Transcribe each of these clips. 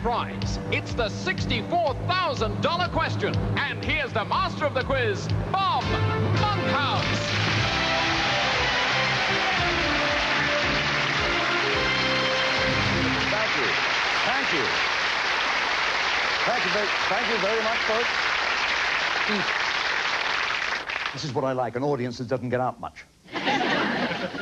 prize. It's the $64,000 question. And here's the master of the quiz, Bob Monkhouse. Thank you. Thank you. Thank you very much, folks. This is what I like, an audience that doesn't get out much.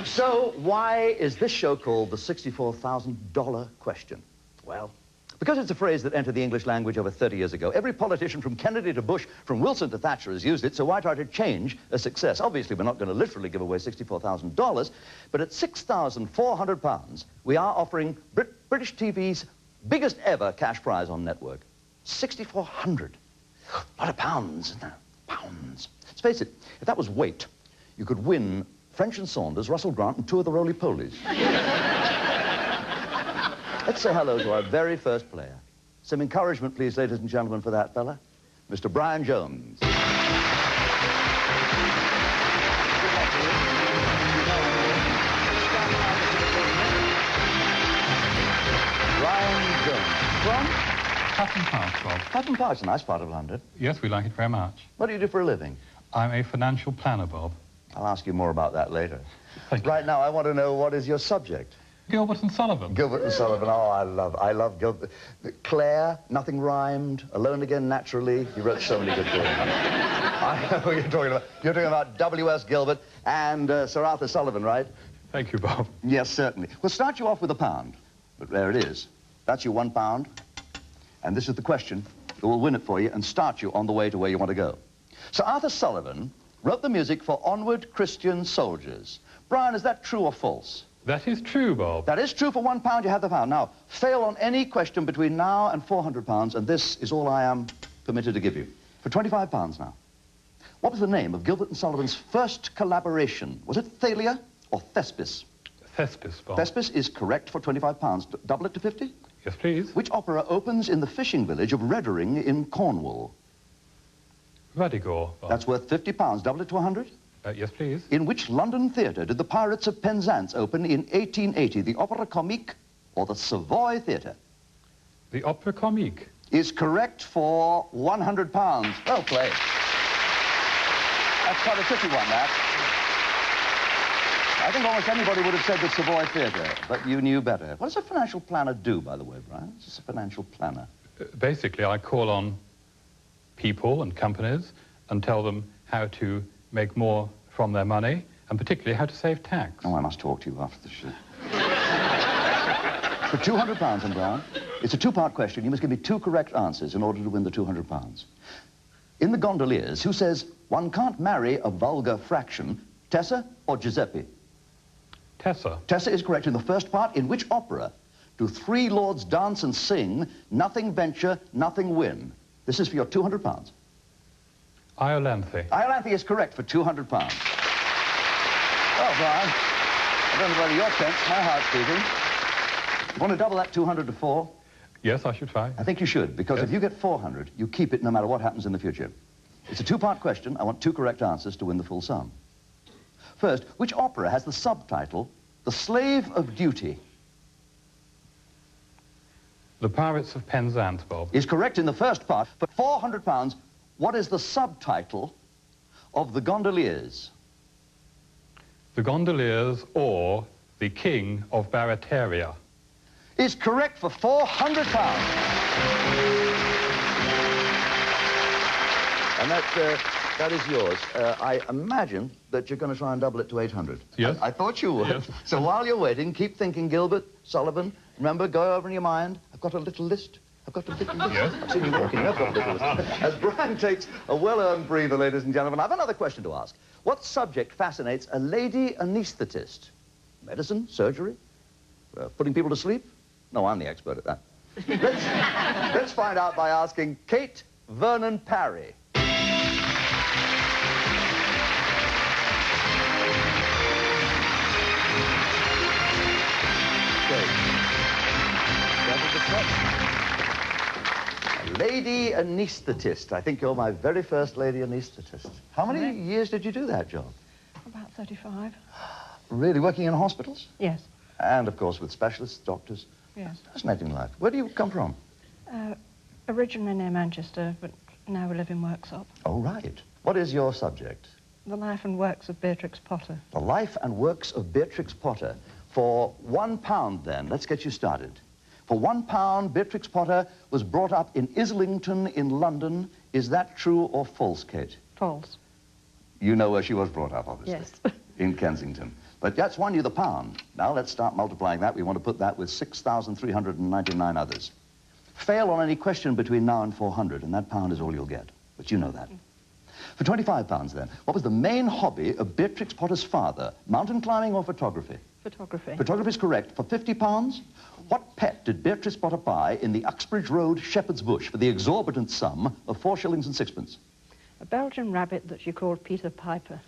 So, why is this show called the $64,000 question? Well, because it's a phrase that entered the English language over 30 years ago. Every politician from Kennedy to Bush, from Wilson to Thatcher has used it, so why try to change a success? Obviously, we're not going to literally give away $64,000, but at £6,400, we are offering British TV's biggest ever cash prize on network. 6,400. A lot of pounds, isn't it? Pounds. Let's face it, if that was weight, you could win French and Saunders, Russell Grant, and 2 of the roly-polies. Let's say hello to our very first player. Some encouragement, please, ladies and gentlemen, for that fella. Mr. Brian Jones. Brian Jones. From? Clapham Park, Bob. Clapham Park's a nice part of London. Yes, we like it very much. What do you do for a living? I'm a financial planner, Bob. I'll ask you more about that later. Thank you. Right now, I want to know, what is your subject? Gilbert and Sullivan. Gilbert and Sullivan. Oh, I love Gilbert. Claire, Nothing Rhymed, Alone Again Naturally. He wrote so many good books. I know what you're talking about. You're talking about W.S. Gilbert and Sir Arthur Sullivan, right? Thank you, Bob. Yes, certainly. We'll start you off with £1. But there it is. That's your £1. And this is the question that will win it for you and start you on the way to where you want to go. Sir Arthur Sullivan wrote the music for Onward Christian Soldiers. Brian, is that true or false? That is true, Bob. That is true. For £1, you have the pound. Now, fail on any question between now and £400, and this is all I am permitted to give you. For £25 now. What was the name of Gilbert and Sullivan's first collaboration? Was it Thalia or Thespis? Thespis, Bob. Thespis is correct for £25. Double it to 50? Yes, please. Which opera opens in the fishing village of Reddering in Cornwall? Radigor, Bob. That's worth £50. Double it to 100? Yes, please. In which London theatre did the Pirates of Penzance open in 1880? The Opera Comique or the Savoy Theatre? The Opera Comique. Is correct for £100. Well played. That's quite a tricky one, that. I think almost anybody would have said the Savoy Theatre, but you knew better. What does a financial planner do, by the way, Brian? What's a financial planner? Basically, I call on people and companies and tell them how to make more from their money, and particularly how to save tax. Oh, I must talk to you after the show. For £200, and Brian, it's a 2-part question. You must give me 2 correct answers in order to win the £200. In The Gondoliers, who says, one can't marry a vulgar fraction, Tessa or Giuseppe? Tessa. Tessa is correct in the first part. In which opera do 3 lords dance and sing, nothing venture, nothing win? This is for your £200. Iolanthe. Iolanthe is correct for £200. Well, Brian, I don't know whether you're tense, my heart's beating. You want to double that 200 to 4? Yes, I should try. I think you should, because yes. If you get 400, you keep it no matter what happens in the future. It's a 2-part question. I want 2 correct answers to win the full sum. First, which opera has the subtitle, The Slave of Duty? The Pirates of Penzance, Bob. Is correct in the first part. For £400, what is the subtitle of The Gondoliers? The Gondoliers or The King of Barataria. Is correct for £400. And that is yours. I imagine that you're going to try and double it to 800. Yes. I thought you would. Yes. So while you're waiting, keep thinking Gilbert, Sullivan. Remember, go over in your mind. I've got a little list. I've got a little list. Yes. I've seen you walking. I've got a little list. As Brian takes a well-earned breather, ladies and gentlemen, I have another question to ask. What subject fascinates a lady anaesthetist? Medicine? Surgery? Putting people to sleep? No, I'm the expert at that. Let's find out by asking Kate Vernon Parry. A lady anaesthetist. I think you're my very first lady anaesthetist. How many years did you do that job? About 35. Really, working in hospitals? Yes. And, of course, with specialists, doctors? Yes. Fascinating life. Where do you come from? Originally near Manchester, but now we live in Worksop. Oh, right. What is your subject? The life and works of Beatrix Potter. The life and works of Beatrix Potter. For £1 then, let's get you started. For £1, Beatrix Potter was brought up in Islington in London. Is that true or false, Kate? False. You know where she was brought up, obviously. Yes. In Kensington. But that's won you the pound. Now let's start multiplying that. We want to put that with 6,399 others. Fail on any question between now and 400, and that pound is all you'll get. But you know that. For £25 then, what was the main hobby of Beatrix Potter's father? Mountain climbing or photography? Photography. Photography is correct. For £50, what pet did Beatrix Potter buy in the Uxbridge Road Shepherd's Bush for the exorbitant sum of 4 shillings and sixpence? A Belgian rabbit that she called Peter Piper.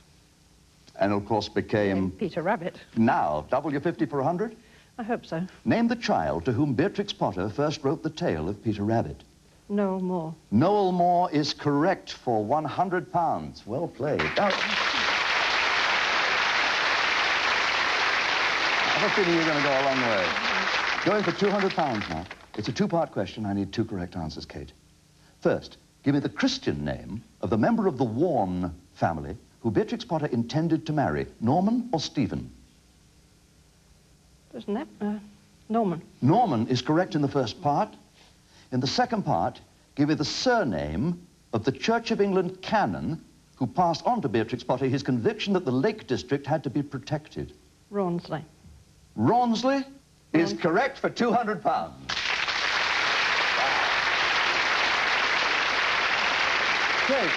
And of course became... Peter Rabbit. Now, double your 50 for 100? I hope so. Name the child to whom Beatrix Potter first wrote the tale of Peter Rabbit. Noel Moore. Noel Moore is correct for £100. Well played. Now, I have a feeling you're going to go a long way. Going for £200 now. It's a two-part question. I need 2 correct answers, Kate. First, give me the Christian name of the member of the Warne family who Beatrix Potter intended to marry, Norman or Stephen? Isn't that Norman? Norman is correct in the first part. In the second part, give me the surname of the Church of England canon who passed on to Beatrix Potter his conviction that the Lake District had to be protected. Rawnsley. Rawnsley is correct for £200. Kate,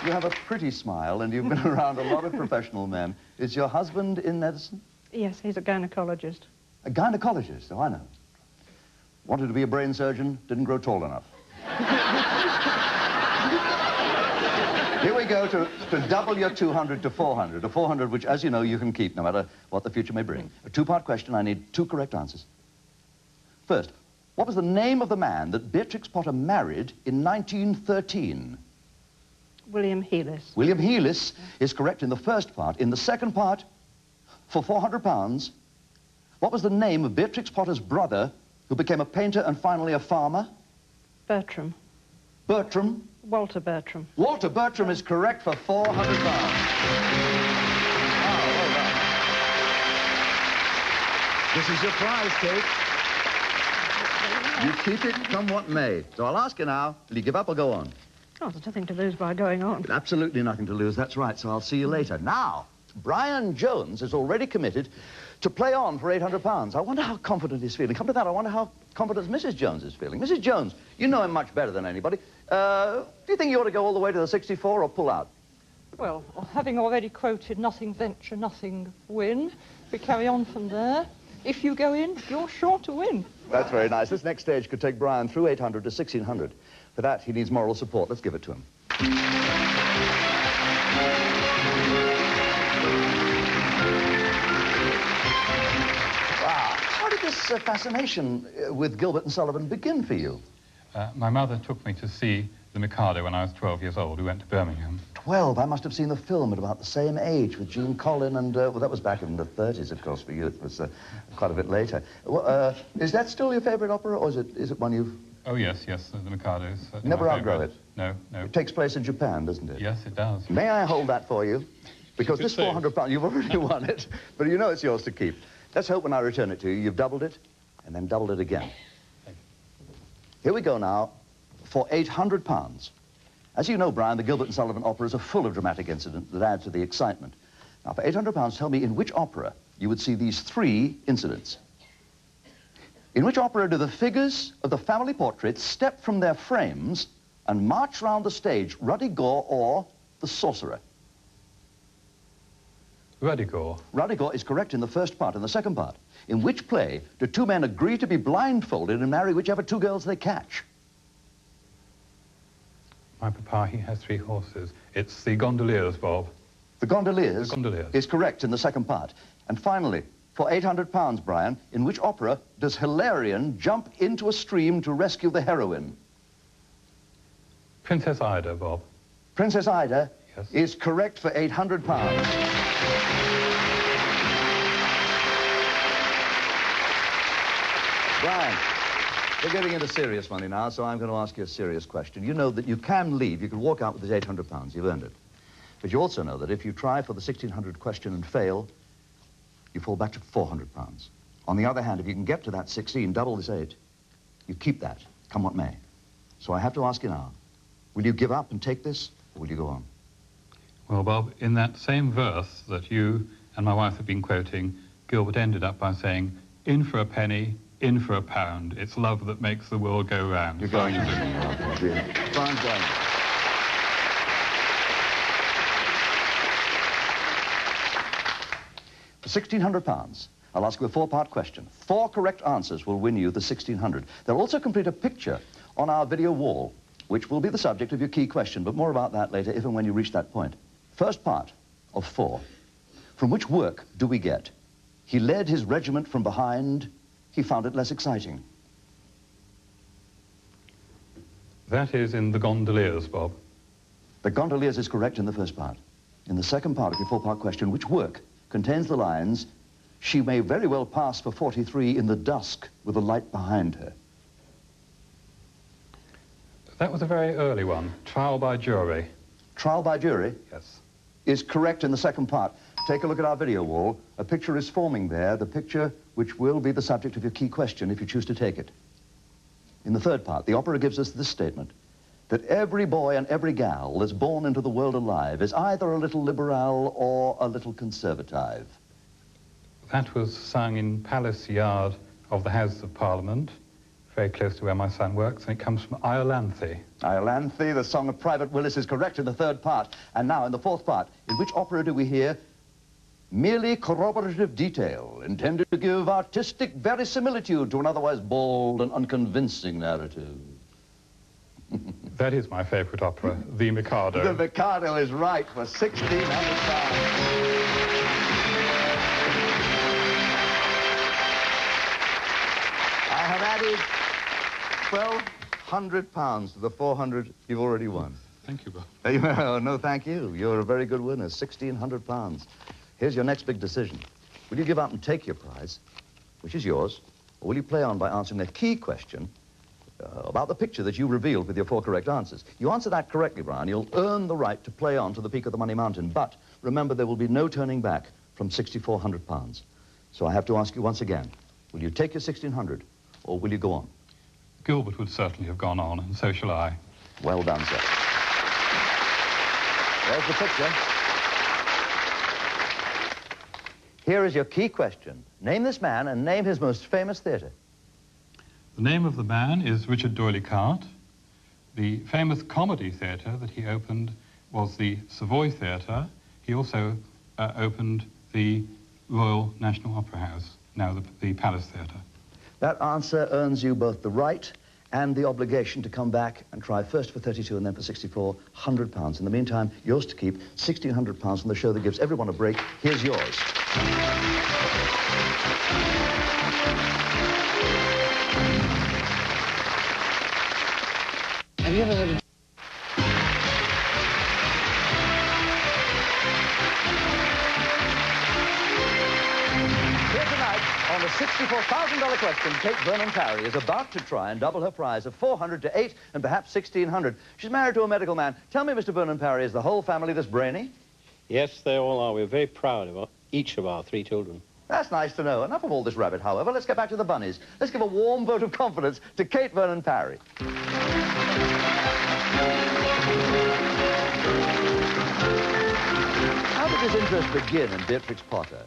you have a pretty smile and you've been around a lot of professional men. Is your husband in medicine? Yes, he's a gynecologist. A gynecologist? Oh, I know. Wanted to be a brain surgeon, didn't grow tall enough. Here we go to double your 200 to 400. A 400 which, as you know, you can keep no matter what the future may bring. A two-part question. I need 2 correct answers. First, what was the name of the man that Beatrix Potter married in 1913? William Heelis. William Heelis is correct in the first part. In the second part, for £400, what was the name of Beatrix Potter's brother who became a painter and finally a farmer? Bertram. Bertram? Walter Bertram. Walter Bertram is correct for £400. Oh, well done. This is your prize, Kate. You keep it, come what may. So I'll ask you now, will you give up or go on? Oh, there's nothing to lose by going on. Absolutely nothing to lose, that's right, so I'll see you later. Now, Brian Jones is already committed to play on for £800. I wonder how confident he's feeling. Come to that, I wonder how confident Mrs. Jones is feeling. Mrs. Jones, you know him much better than anybody. Do you think you ought to go all the way to the 64 or pull out? Well, having already quoted nothing venture, nothing win, we carry on from there. If you go in, you're sure to win. That's very nice. This next stage could take Brian through 800 to 1600. For that, he needs moral support. Let's give it to him. Wow. How did this fascination with Gilbert and Sullivan begin for you? My mother took me to see The Mikado when I was 12 years old. We went to Birmingham. 12. I must have seen the film at about the same age with Gene Collin and, well, that was back in the 30s, of course, for you. It was quite a bit later. Well, is that still your favourite opera, or is it one you've... Oh, yes, The Mikado's. Never outgrow it? No, no. It takes place in Japan, doesn't it? Yes, it does. May I hold that for you? Because this Good save. £400, you've already won it, but you know it's yours to keep. Let's hope when I return it to you, you've doubled it, and then doubled it again. Here we go now for £800. As you know, Brian, the Gilbert and Sullivan operas are full of dramatic incidents that add to the excitement. Now, for £800, tell me in which opera you would see these 3 incidents. In which opera do the figures of the family portraits step from their frames and march round the stage, Ruddigore or The Sorcerer? Ruddigore. Ruddigore is correct in the first part. In the second part, in which play do 2 men agree to be blindfolded and marry whichever 2 girls they catch? My papa, he has 3 horses. It's the Gondoliers, Bob. The Gondoliers, The Gondoliers. is correct in the second part. And finally, for £800, Brian, in which opera does Hilarion jump into a stream to rescue the heroine? Princess Ida, Bob. Princess Ida Yes. is correct for £800. Brian, We're getting into serious money now, so I'm going to ask you a serious question. You know that you can leave, you can walk out with this £800. You've earned it. But you also know that if you try for the 1600 question and fail, you fall back to £400. On the other hand, if you can get to that 16, double this 8, you keep that, come what may. So I have to ask you now, will you give up and take this, or will you go on? Well, Bob, in that same verse that you and my wife have been quoting, Gilbert ended up by saying, in for a penny, in for a pound. It's love that makes the world go round. You're going to do it. Fine going. For £1,600, I'll ask you a four-part question. 4 correct answers will win you the 1,600. They'll also complete a picture on our video wall, which will be the subject of your key question, but more about that later if and when you reach that point. First part of 4. From which work do we get? He led his regiment from behind. He found it less exciting. That is in The Gondoliers, Bob. The Gondoliers is correct in the first part. In the second part of your 4-part question, which work contains the lines, she may very well pass for 43 in the dusk with a light behind her? That was a very early one, Trial by Jury. Trial by Jury? Yes. Is correct in the second part. Take a look at our video wall. A picture is forming there, the picture which will be the subject of your key question if you choose to take it. In the third part, the opera gives us this statement, that every boy and every gal that's born into the world alive is either a little liberal or a little conservative. That was sung in Palace Yard of the Houses of Parliament, very close to where my son works, and it comes from Iolanthe. Iolanthe, the song of Private Willis, is correct in the third part. And now, in the fourth part, in which opera do we hear merely corroborative detail intended to give artistic verisimilitude to an otherwise bald and unconvincing narrative? That is my favourite opera, The Mikado. The Mikado is right for £1,600. I have added £1,200 to the 400 you've already won. Thank you, Bob. Oh, no, thank you. You're a very good winner, £1,600. Here's your next big decision. Will you give up and take your prize, which is yours, or will you play on by answering the key question about the picture that you revealed with your 4 correct answers? You answer that correctly, Brian, you'll earn the right to play on to the peak of the Money Mountain. But remember, there will be no turning back from £6,400. So I have to ask you once again, will you take your 1,600, or will you go on? Gilbert would certainly have gone on, and so shall I. Well done, sir. There's the picture. Here is your key question. Name this man and name his most famous theatre. The name of the man is Richard D'Oyly-Carte. The famous comedy theatre that he opened was the Savoy Theatre. He also opened the Royal National Opera House, now the Palace Theatre. That answer earns you both the right and the obligation to come back and try first for 32 and then for 6,400 In the meantime, yours to keep, £1,600 from the show that gives everyone a break. Here's yours. Have you ever heard of... Here tonight, on the $64,000 question, Kate Vernon Parry is about to try and double her prize of 400 to 8 and perhaps 1,600. She's married to a medical man. Tell me, Mr. Vernon Parry, is the whole family this brainy? Yes, they all are. We're very proud of each of our 3 children. That's nice to know. Enough of all this rabbit, however. Let's get back to the bunnies. Let's give a warm vote of confidence to Kate Vernon Parry. How did this interest begin in Beatrix Potter?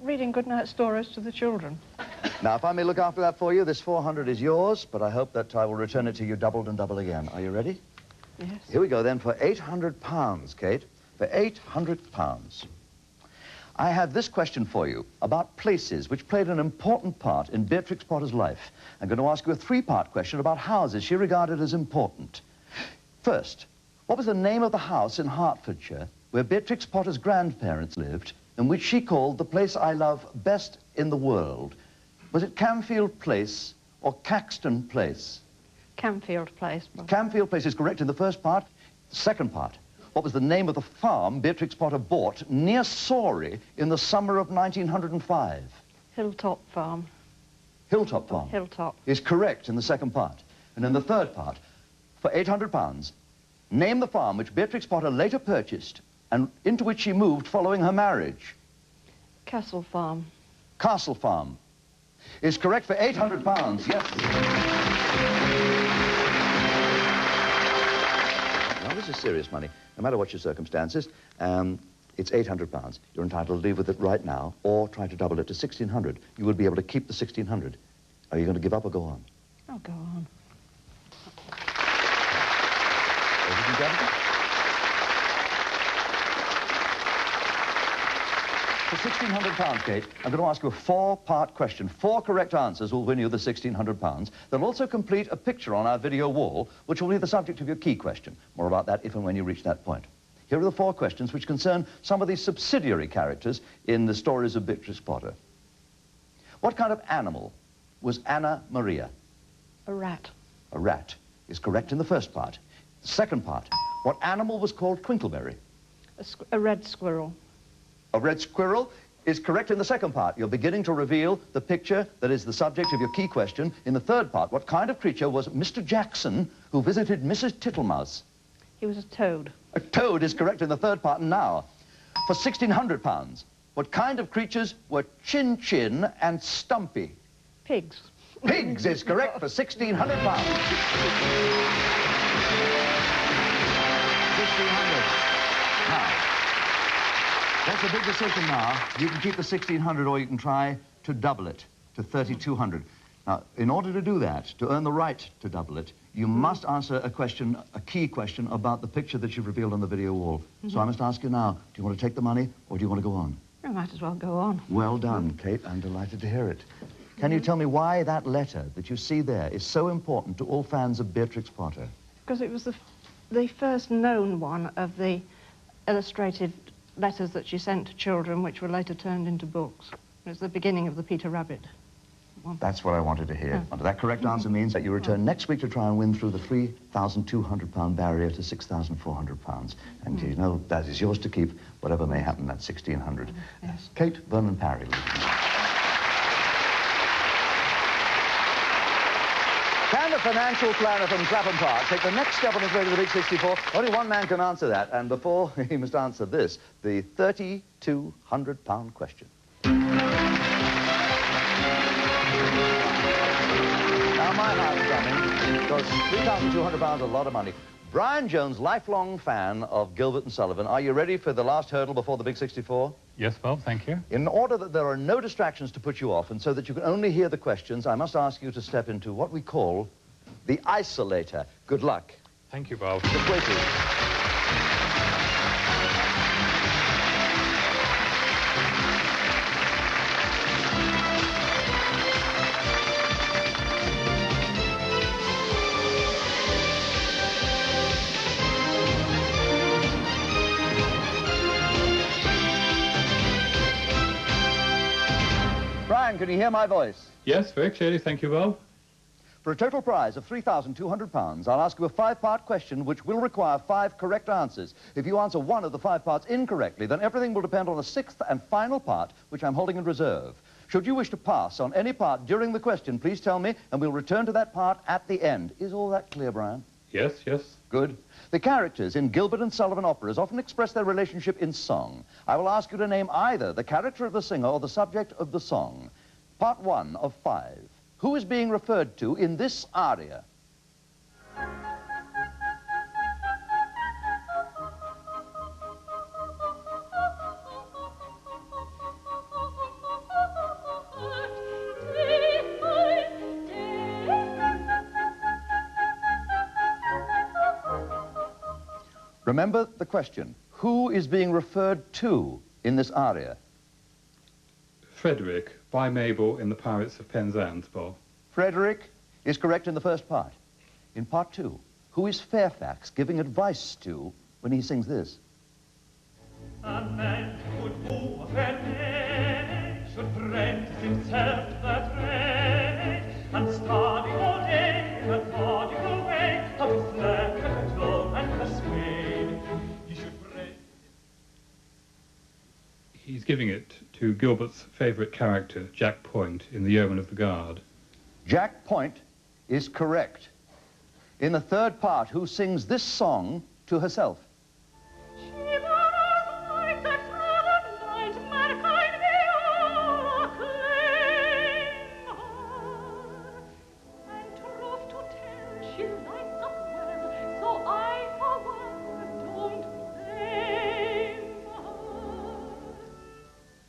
Reading goodnight stories to the children. Now, if I may look after that for you, this 400 is yours, but I hope that I will return it to you doubled and double again. Are you ready? Yes. Here we go then for £800, Kate. For £800. I have this question for you about places which played an important part in Beatrix Potter's life. I'm going to ask you a 3-part question about houses she regarded as important. First, what was the name of the house in Hertfordshire where Beatrix Potter's grandparents lived and which she called the place I love best in the world? Was it Camfield Place or Caxton Place? Camfield Place. Camfield Place is correct in the first part. The second part. What was the name of the farm Beatrix Potter bought near Sawrey in the summer of 1905? Hilltop Farm. Hilltop Farm. Hilltop. Is correct in the second part. And in the third part, for £800, name the farm which Beatrix Potter later purchased and into which she moved following her marriage. Castle Farm. Castle Farm is correct for £800, yes. Now, this is serious money, no matter what your circumstances. It's £800. You're entitled to leave with it right now, or try to double it to £1,600. You will be able to keep the £1,600. Are you going to give up or go on? I'll go on. Ladies and gentlemen, for £1,600, Kate, I'm going to ask you a four-part question. 4 correct answers will win you the £1,600. They'll also complete a picture on our video wall, which will be the subject of your key question. More about that if and when you reach that point. Here are the 4 questions which concern some of the subsidiary characters in the stories of Beatrix Potter. What kind of animal was Anna Maria? A rat. A rat is correct in the first part. The second part, what animal was called Twinkleberry? A red squirrel. A red squirrel is correct in the second part. You're beginning to reveal the picture that is the subject of your key question. In the third part, what kind of creature was Mr. Jackson who visited Mrs. Tittlemouse? He was a toad. A toad is correct in the third part. And now, for £1,600, what kind of creatures were Chin Chin and Stumpy? Pigs. Pigs is correct for £1,600. Now, that's a big decision now. You can keep the £1,600 or you can try to double it to £3,200. Now, in order to do that, to earn the right to double it, you must answer a question, a key question about the picture that you've revealed on the video wall. So I must ask you now, do you want to take the money or do you want to go on? I might as well go on. Well done, Kate. I'm delighted to hear it. Can you tell me why that letter that you see there is so important to all fans of Beatrix Potter? Because it was the first known one of the illustrated letters that she sent to children, which were later turned into books. It was the beginning of the Peter Rabbit one. That's what I wanted to hear. That correct answer means that you return next week to try and win through the £3,200 barrier to £6,400. And you know that is yours to keep, whatever may happen at £1,600. Yes. Kate Vernon Parry. Can the financial planner from Clapham Park take the next step on his way to the Big 64? Only one man can answer that, and before he must answer this, the £3,200 question. Now, my heart's drumming, because £3,200 is a lot of money. Brian Jones, lifelong fan of Gilbert and Sullivan. Are you ready for the last hurdle before the Big 64? Yes, Bob, thank you. In order that there are no distractions to put you off, and so that you can only hear the questions, I must ask you to step into what we call the isolator. Good luck. Thank you, Bob. Just wait, please. Brian, can you hear my voice? Yes, very clearly, thank you, Bob. For a total prize of £3,200, I'll ask you a 5-part question which will require 5 correct answers. If you answer one of the 5 parts incorrectly, then everything will depend on a 6th and final part, which I'm holding in reserve. Should you wish to pass on any part during the question, please tell me, and we'll return to that part at the end. Is all that clear, Brian? Yes, yes. Good. The characters in Gilbert and Sullivan operas often express their relationship in song. I will ask you to name either the character of the singer or the subject of the song. Part 1 of 5. Who is being referred to in this aria? Remember the question. Who is being referred to in this aria? Frederick, by Mabel in The Pirates of Penzance, Bob. Frederick is correct in the first part. In part 2, who is Fairfax giving advice to when he sings this? A man would woo a fair maid, should practice himself the trade, and study all day in a methodical way, how to flatter, cajole, and persuade. He should pray. He's giving it to Gilbert's favourite character, Jack Point, in The Yeoman of the Guard. Jack Point is correct. In the third part, who sings this song to herself?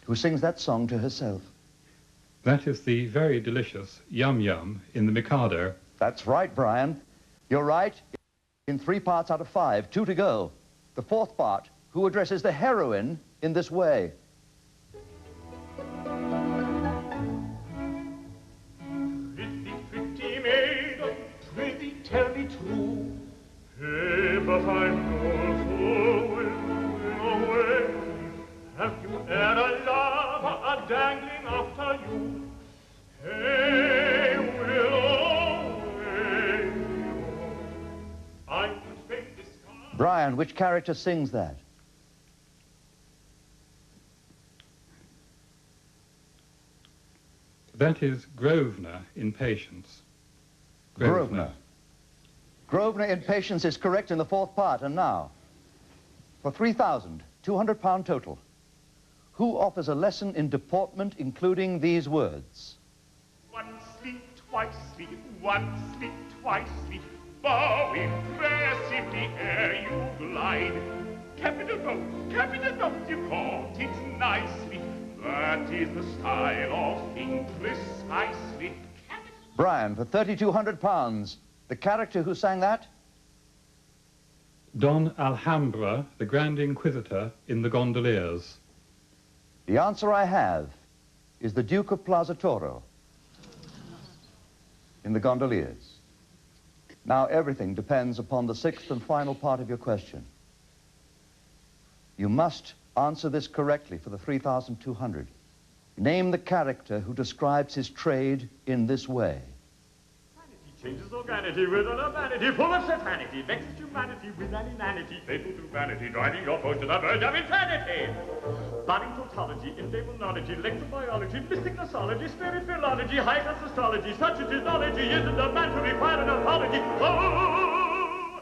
Who sings that song to herself? That is the very delicious Yum Yum in the Mikado. That's right, Brian. You're right. In 3 parts out of 5, 2 to go. The fourth part, who addresses the heroine in this way? Pretty maiden, prithee tell me true. Hey, but I'm also away. Have you e'er a lover a-dangling after you? Hey, willow, hey, I could make this sky. Brian, which character sings that? That is Grosvenor in Patience. Grosvenor. Grosvenor in Patience is correct in the fourth part. And now, for £3,200 total, who offers a lesson in deportment including these words? One sleep, twice sleep, one sleep, twice sleep. Bow impressively ere you glide. Capital boat, you caught it nicely. That is the style of thing precisely. Brian, for £3,200, the character who sang that? Don Alhambra, the Grand Inquisitor in the Gondoliers. The answer I have is the Duke of Plaza Toro in the Gondoliers. Now everything depends upon the sixth and final part of your question. You must answer this correctly for the $3,200. Name the character who describes his trade in this way. Changes organity with an urbanity full of satanity, vexes humanity with an inanity, fatal to vanity, driving your foes to the verge of insanity. Budding tautology, indemonology, electrobiology, mystic nosology, spirit philology, high-class astrology, such as his knowledge, isn't a man to require an apology. Oh!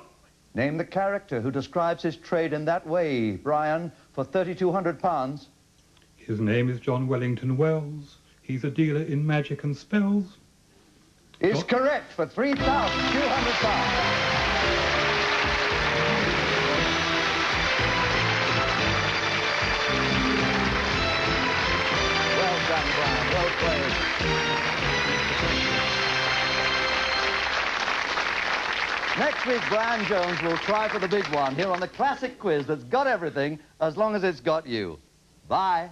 Name the character who describes his trade in that way, Brian, for £3,200. His name is John Wellington Wells. He's a dealer in magic and spells. Is correct for £3,200. Well done, Brian. Well played. Next week, Brian Jones will try for the big one here on the classic quiz that's got everything as long as it's got you. Bye.